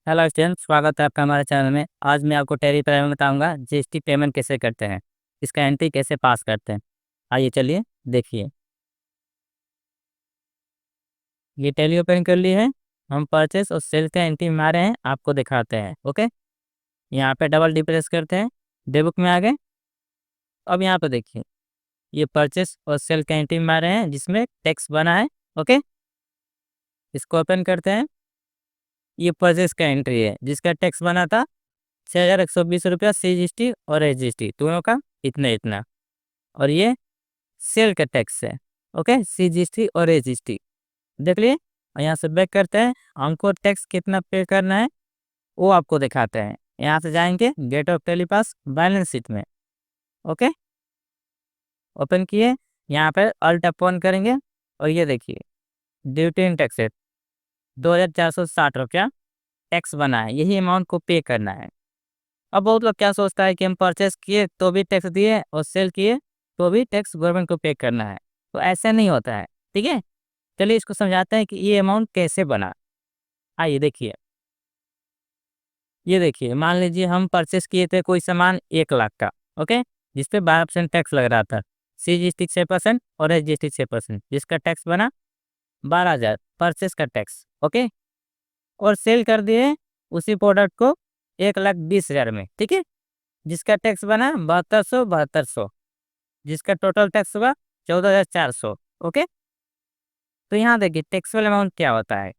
Hello student, स्वागत है आपका हमारे चैनल में। आज मैं आपको टैली के बारे में बताऊंगा जीएसटी पेमेंट कैसे करते हैं, इसका एंट्री कैसे पास करते हैं। आइए चलिए देखिए। ये टैली ओपन कर ली है। हम परचेस और सेल का एंट्री मारे हैं, आपको दिखाते हैं। ओके, यहाँ पे डबल डी प्रेस करते हैं, डे बुक में आ गए। अब यहाँ पे देखिए, ये परचेस और सेल का एंट्री मारे हैं जिसमें टैक्स बना है। ओके, इसको ओपन करते हैं। ये परचेस का एंट्री है जिसका टैक्स बना था 6,120 रुपया CGST और SGST दोनों का इतना इतना। और ये सेल का टैक्स है। ओके, CGST और SGST देख लिए। और यहाँ से बैक करते हैं, हमको टैक्स कितना पे करना है वो आपको दिखाते हैं। यहाँ से जाएंगे गेट ऑफ टैली पास बैलेंस शीट में। ओके, ओपन किए, यहाँ पे अल्ट ऑन करेंगे और ये देखिए ड्यूटी इन टैक्स 2,460 रुपया टैक्स बना है, यही अमाउंट को पे करना है। अब बहुत लोग क्या सोचता है कि हम परचेस किए तो भी टैक्स दिए और सेल किए तो भी टैक्स गवर्नमेंट को पे करना है, तो ऐसा नहीं होता है। ठीक है, चलिए इसको समझाते हैं कि ये अमाउंट कैसे बना। आइए देखिए, ये देखिए मान लीजिए हम परचेस किए थे कोई सामान 1 लाख का। ओके, जिस पे 12% टैक्स लग रहा था, CGST 6% और SGST 6%, जिसका टैक्स बना 12,000 परचेस का टैक्स। ओके, और सेल कर दिए उसी प्रोडक्ट को 1,20,000 में। ठीक है, जिसका टैक्स बना 7200, जिसका टोटल टैक्स हुआ 14,400। ओके, तो यहाँ देखिए टैक्सेबल अमाउंट क्या होता है।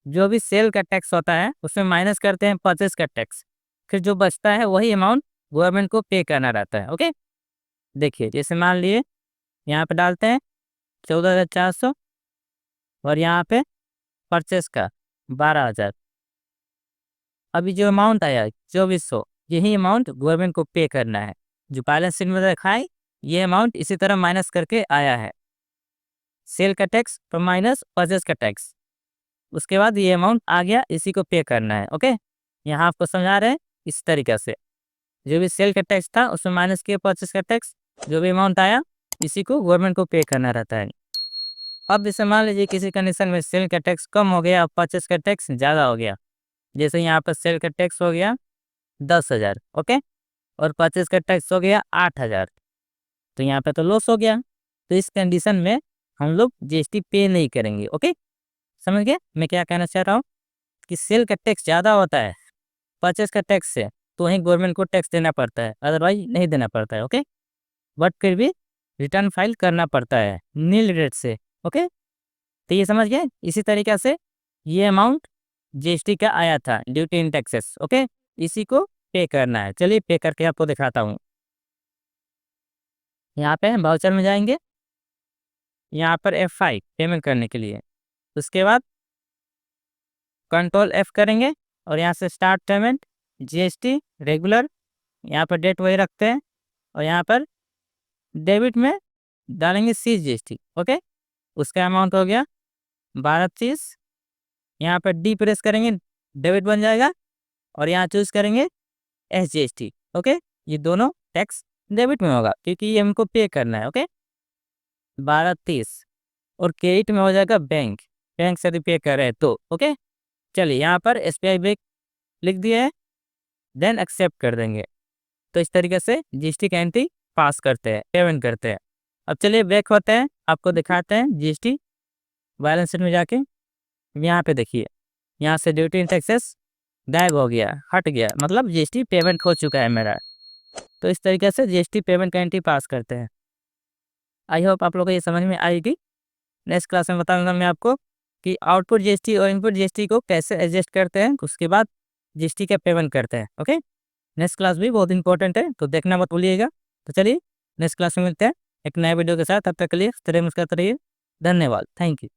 जो भी सेल का टैक्स होता है उसमें माइनस करते हैं परचेस का टैक्स, फिर जो बचता है वही अमाउंट गवर्नमेंट को पे करना रहता है। ओके, देखिए जैसे मान लिए यहाँ पे डालते हैं 14,400 और यहाँ पे परचेस का 12,000। अभी जो अमाउंट आया 2,400, यही अमाउंट गवर्नमेंट को पे करना है। जो बैलेंस शीट में रखा है ये अमाउंट इसी तरह माइनस करके आया है। सेल का टैक्स तो माइनस परचेस का टैक्स, उसके बाद ये अमाउंट आ गया, इसी को पे करना है। ओके, यहाँ आपको समझा रहे हैं इस तरीके से। जो भी सेल का टैक्स था उसमें माइनस किया परचेस का टैक्स, जो भी अमाउंट आया इसी को गवर्नमेंट को पे करना रहता है। अब जैसे मान लीजिए किसी कंडीशन में सेल का टैक्स कम हो गया और परचेस का टैक्स ज़्यादा हो गया। जैसे यहाँ पर सेल का टैक्स हो गया 10,000। ओके, और परचेस का टैक्स हो गया 8,000, तो यहाँ पे तो लॉस हो गया। तो इस कंडीशन में हम लोग GST पे नहीं करेंगे। ओके, समझ गए मैं क्या कहना चाह रहा हूँ। कि सेल का टैक्स ज़्यादा होता है परचेस का टैक्स से, तो वहीं गवर्नमेंट को टैक्स देना पड़ता है, अदरवाइज नहीं देना पड़ता है। ओके, बट फिर भी रिटर्न फाइल करना पड़ता है नील रेट से। ओके, तो ये समझ गए। इसी तरीके से ये अमाउंट GST का आया था, ड्यूटी इन टैक्सेस। ओके, इसी को पे करना है। चलिए पे करके आपको दिखाता हूँ। यहाँ पे वाउचर में जाएंगे, यहाँ पर F5 पेमेंट करने के लिए, उसके बाद कंट्रोल F करेंगे और यहाँ से स्टार्ट पेमेंट GST रेगुलर, यहाँ पर डेट वही रखते हैं और यहाँ पर डेबिट में डालेंगे CGST। ओके, उसका अमाउंट हो गया 1230। यहाँ पर डी प्रेस करेंगे, डेबिट बन जाएगा और यहाँ चूज करेंगे SGST। ओके, ये दोनों टैक्स डेबिट में होगा क्योंकि ये हमको पे करना है। ओके, 1230 और क्रेडिट में हो जाएगा बैंक, बैंक से पे कर रहे हैं तो। ओके, चलिए यहाँ पर SBI बैंक लिख दिया है, देन एक्सेप्ट कर देंगे। तो इस तरीके से GST का एंट्री पास करते हैं, पेमेंट करते हैं। अब चलिए बैक होते हैं, आपको दिखाते हैं GST बैलेंस शीट में जाके। यहाँ पे देखिए, यहाँ से ड्यूटी इन टैक्सेस गायब हो गया, हट गया, मतलब GST पेमेंट हो चुका है मेरा। तो इस तरीके से GST पेमेंट का एंट्री पास करते हैं। आई होप आप लोगों को ये समझ में आएगी। नेक्स्ट क्लास में बताऊंगा मैं आपको कि आउटपुट GST और इनपुट GST को कैसे एडजस्ट करते हैं, उसके बाद GST का पेमेंट करते हैं। ओके, नेक्स्ट क्लास भी बहुत इंपॉर्टेंट है, तो देखना मत भूलिएगा। तो चलिए नेक्स्ट क्लास में मिलते हैं एक नए वीडियो के साथ। तब तक के लिए मुस्कुराते रहिए। धन्यवाद, थैंक यू।